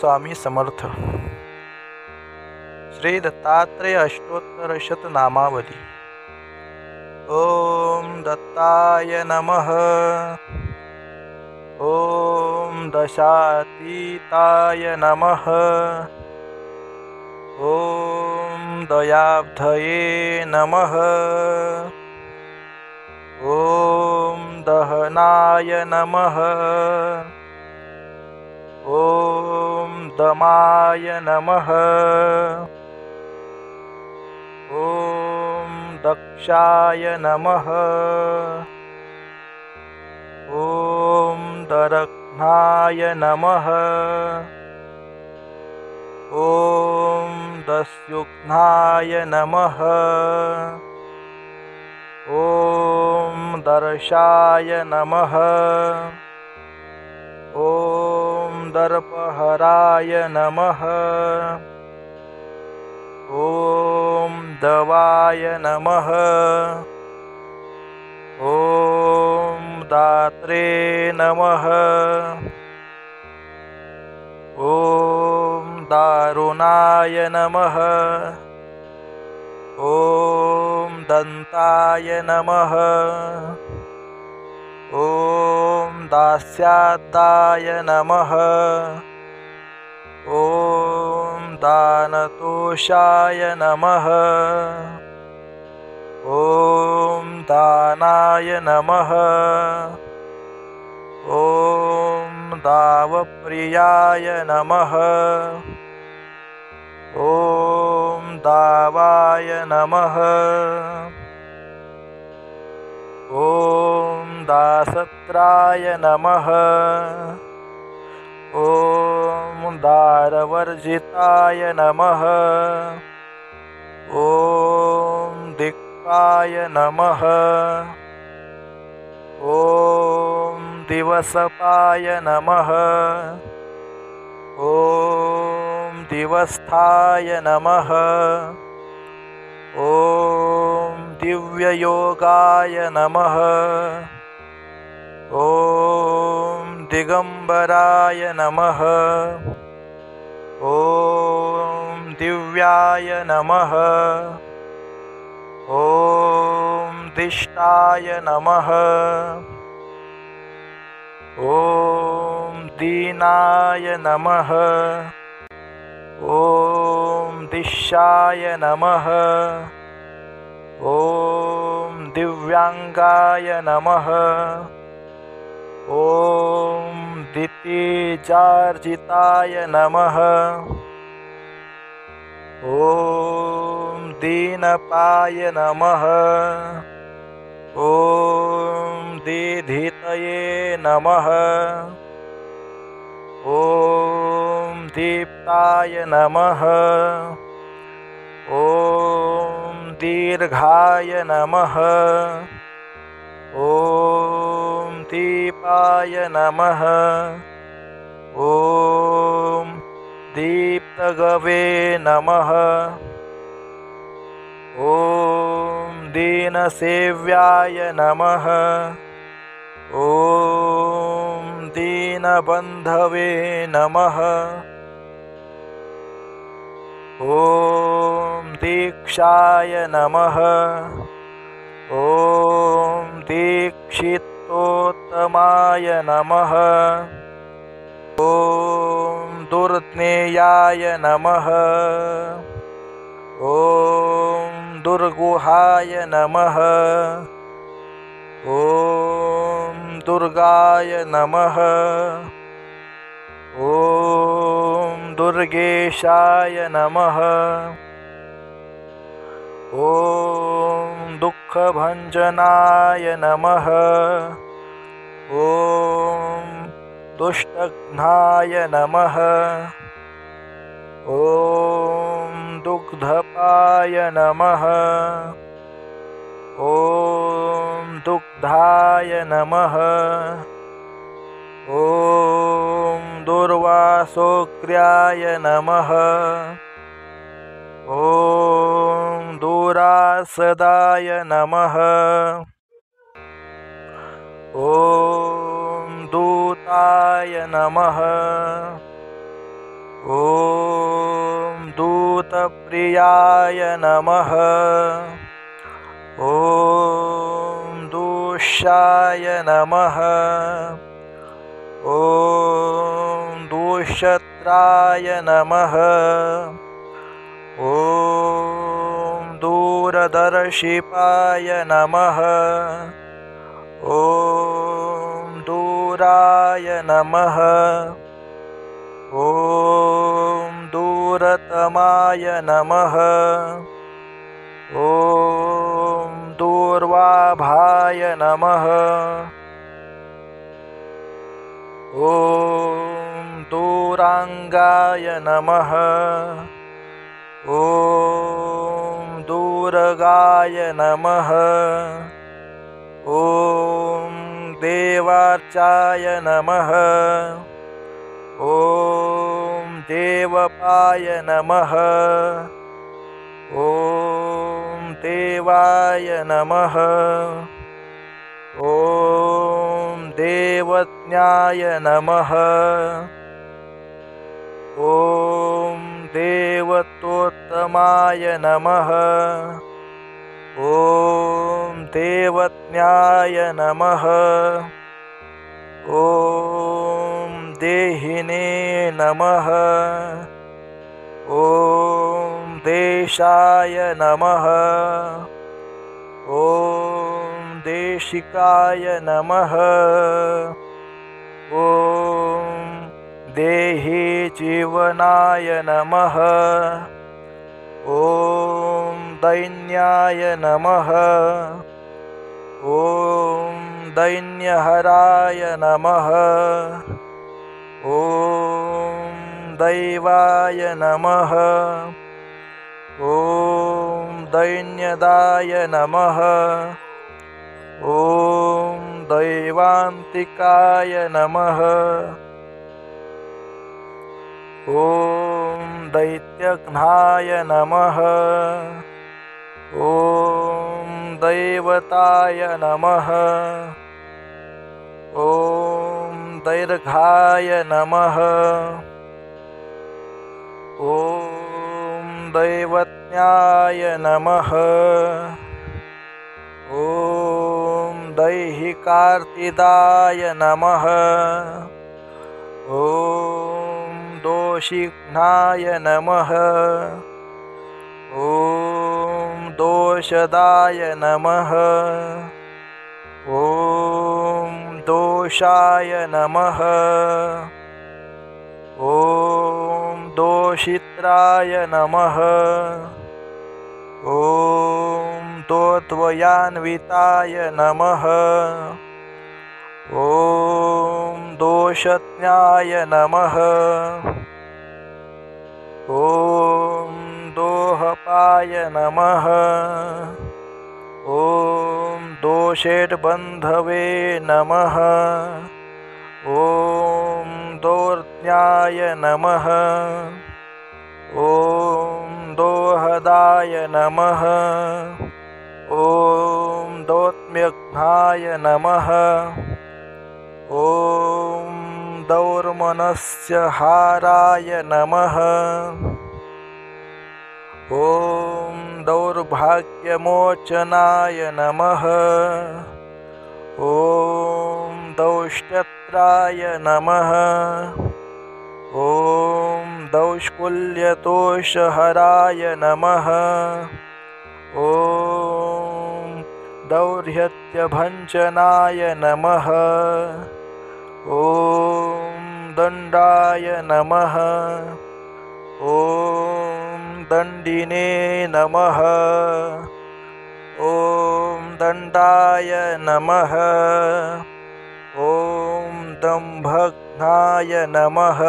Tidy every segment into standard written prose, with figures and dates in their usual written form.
स्वामी समर्थ. श्री दत्तात्रेय अष्टोत्तर शतनामावली. ओम दत्ताय नमः. ओम दशातीताय नमः. ओम दयाब्धये नमः. ओम दहनाय नमः. ओम दमाय नमः. ओम दक्षाय नमः. ओम दरघ्नाय नमः. ओम दस्युघ्नाय नमः. ओम दर्शाय नमः. ओम दर्पहराय नमः. ओम दवाय नमः. ओम दात्रे नमः. ओम दारुणाय नमः. ओम दंताय नमः. ओम दास्यादाय नमः. ओम दानतोषाय नमः. ओम दानाय नमः. ओम दावप्रियाय नमः. ओम दावाय नमः. ओम दासत्राय नमः. ओम दारवर्जिताय नमः. ओम दिक्पाय नमः. ओम दिवसपाय नमः. ओम दिवस्थाय नमः. ओम दिव्ययोगाय नमः. ओम दिगंबराय नमः. ओम दिव्याय नमः. ओम दिष्टाय नमः. ओम दीनाय नमः. ओम दिशाय नमः. ओम दिव्यांगाय नमः. ओम दितिजार्जिताय नमः. ओम दीनपाय नमः. ओम दीधितये नमः. ओम दीप्ताय नमः. ओम दीर्घाय नमः. ओम दीपाय नमः. ओम दीप्तगवे नमः. ओम दीनसेव्याय नमः. ओम दीनबंधवे नमः. ओम दीक्षाय नमः. ओम दीक्षितोत्तमाय नमः. ओम दुर्ज्ञेयाय नमः. ओम दुर्गुहाय नमः. ओम दुर्गाय नमः. ओम दुर्गेशाय नमः. ओम दुःखभंजनाय नमः. ओम दुष्टघ्नाय नमः. ओम दुग्धपाय नमः. ओम दुग्धाय नमः. ओम दुर्वासोग्र्याय नमः. ओम दूरासदाय नमः. ओम दूताय नमः. ॐ दूतप्रियाय नमः। ॐ दूष्याय नमः। ॐ दूषत्राय नमः। ॐ दूरदर्शिपाय नमः। ॐ दूराय नमः। ॐ दूरतमाय नमः। ॐ दूर्वाभाय नमः। ॐ दूरांगाय नमः। ॐ दूरगाय नमः। ॐ देवार्चाय नमः। ॐ देवपाय नमः। ॐ देवाय नमः। ॐ देवज्ञाय नमः। ॐ देवतोत्तमाय नमः। ॐ देवज्ञाय नमः। ॐ देहिने नमः। ॐ देशाय नमः। ॐ देशिकाय नमः। ॐ देहि जीवनाय नमः। ॐ दैन्याय नमः। ॐ दैन्यहराय नमः। ॐ दैवाय नमः। ॐ दैन्यदाय नमः। ॐ दैवान्तिकाय नमः। ॐ दैत्यघ्नाय नमः। ॐ दैवताय नमः। ॐ दैर्घाय नमः। ॐ दैवज्ञाय नमः। ॐ दैहिकार्तिदाय नमः। ॐ दोषिघ्नाय नमः। ॐ दोषदाय नमः। ॐ दोषाय नमः। ॐ दोषित्राय नमः। ॐ दोद्वयान्विताय नमः। ॐ दोषज्ञाय नमः। ॐ दोहपाय नमः। ॐ दोषेड्बन्धवे नमः। ॐ दोर्ज्ञाय नमः। ॐ दोहदाय नमः। ॐ दोत्म्यघ्नाय नमः। ॐ दौर्मनस्य हाराय नमः। ॐ दौर्भाग्यमोचनाय नमः। ॐ दौष्ट्यत्राय नमः। ॐ दौष्कुल्यतोषहराय नमः। ॐ दौर्ह्यत्यभञ्जनाय नमः। ॐ दण्डाय नमः। ॐ दण्डिने नमः। ॐ दण्डाय नमः। ॐ दम्भघ्नाय नमः।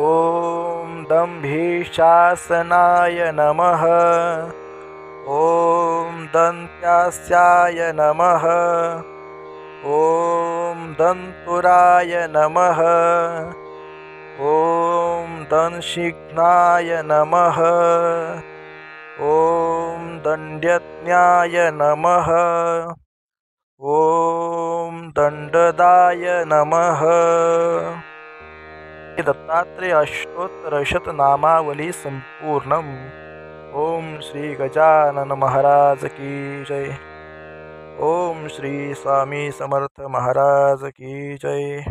ॐ दम्भीशासनाय नमः। ॐ दन्त्यास्याय नमः। ॐ दन्तुराय नमः। ॐ दंशिघ्नाय नमः। ॐ दण्ड्यज्ञाय नमः। ॐ दण्डदाय नमः। दत्तात्रेय अष्टोत्तरशतनामावली संपूर्णम्। ओम श्री गजानन महाराज की जय। ओम श्री स्वामी समर्थ महाराज की जय।